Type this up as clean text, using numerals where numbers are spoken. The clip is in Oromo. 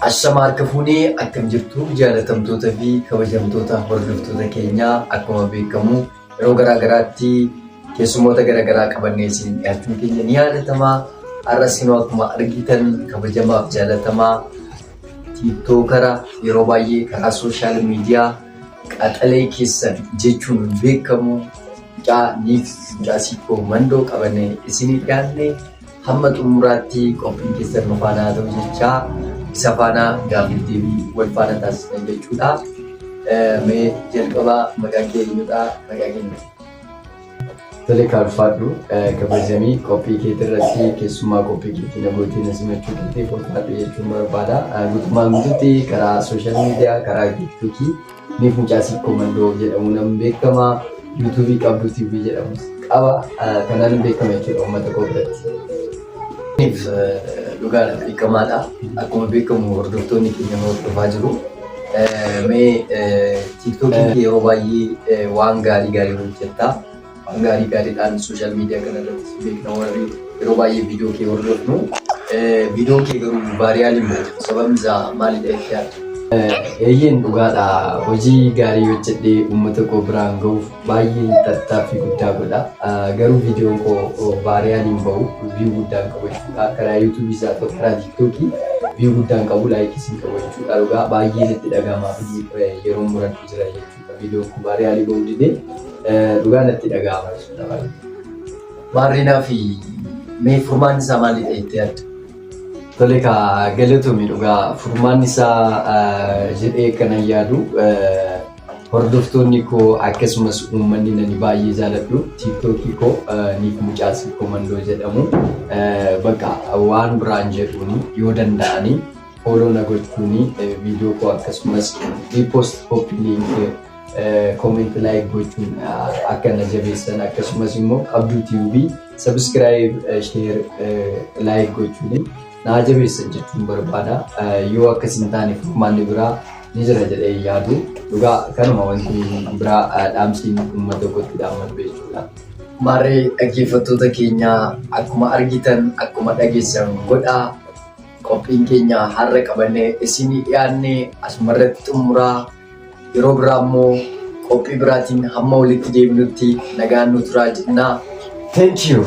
Ashamaa harka fuunee akkam jirtu jaalatamtoota fi kabajamtoota hordoftoota keenyaa akkuma beekamu yeroo garaagaraatti keessummoota garaagaraa qabannee isin dhiyaachuun keenya ni yaadatama. Har'as immoo akkuma argitan kabajamaaf jaalatamaa tiiktookara yeroo baay'ee karaa sooshaal miidiyaa qaxalee keessan jechuun beekamu mucaa Siikoo Mandoo qabannee isinii dhiyaanne hamma xumuraatti qophiin keessan nu faana haa ta'u jechaa isa faana gaaffii deebii wal faana taasisan jechuudha. Mee jalqabaa maqaa kee eenyudha? Maqaa keenya. Tole kaarfaadhu kabajamii qophii keetii irratti keessumaa qophii keetii nagootiin simachuu keetii footaadhu jechuun barbaada. Guutummaan guutuutti karaa sooshaal miidiyaa karaa tiiktookii niif mucaa Siikoo Mandoo jedhamuun beekama. Yuutuubii qabdu TV jedhamus qaba. Kanaan beekama jechuudha uummata koo biratti. Dhugaadha beekamaadha. Akkuma beekamu hordoftoonni keenya hordofaa jiru. Mee tiiktookii yeroo baay'ee waan gaarii hojjetta. Waan gaariidhaan sooshaal miidiyaa kana irratti beekna warri yeroo baay'ee viidiyoo kee hordofnu. Viidiyoo kee garuu vaayiraaliin ba'u. Sababni isaa maalidha jettee yaadda? Eeyyeen dhugaadha. Hojii gaarii hojjedhee uummata koo biraan gahuuf baay'ee tattaaffii guddaa godha. Garuu viidiyoon koo vaayiraaliin ba'u viyuu guddaan qabu jechuudha. Karaa yuutuubii isaa ta'u karaa tiiktookii viyuu guddaan qabu laayikis hin qabu jechuudha. Dhugaa baay'ee natti dhaga'amaa fi yeroo murantu jira jechuudha. Viidiyoon kun vaayiraalii ba'uu didee dhugaa natti dhaga'ama jechuudha. Maarreenaa fi mee furmaan isaa maalidha jettee yaadda? Tole galatoomii dhugaa furmaan isaa jedhee kanan yaadu hordoftoonni koo akkasumas uummanni nani baay'ee jaaladhu tiiktookii koo niif mucaa Siikoo Mandoo jedhamu bakka waan biraan jedhuuni yoo danda'ani fooloo na gochuuni viidiyoo koo akkasumas riipoost koppii liink kooment laayik gochuun akka na jabeessan akkasumas immoo qabduu tiivii sabiskiraayib sheer laayik gochuuni naa jabeessan jechuun barbaada. Yoo akkas hin taane furmaanni biraa ni jira jedhee yaadu. Dhugaa kanuma wanti biraa dhaamsiin uummata tokkotti dhaammatu jechuudha. Maarree dhaggeeffattoota keenya akkuma argitan akkuma dhageessan godhaa. Qophiin keenya har'a qabannee isinii dhiyaanne asumarratti xumuraa. Yeroo biraa immoo qophii biraatiin hamma walitti deebinutti nagaan nu turaa jennaa. Thank you.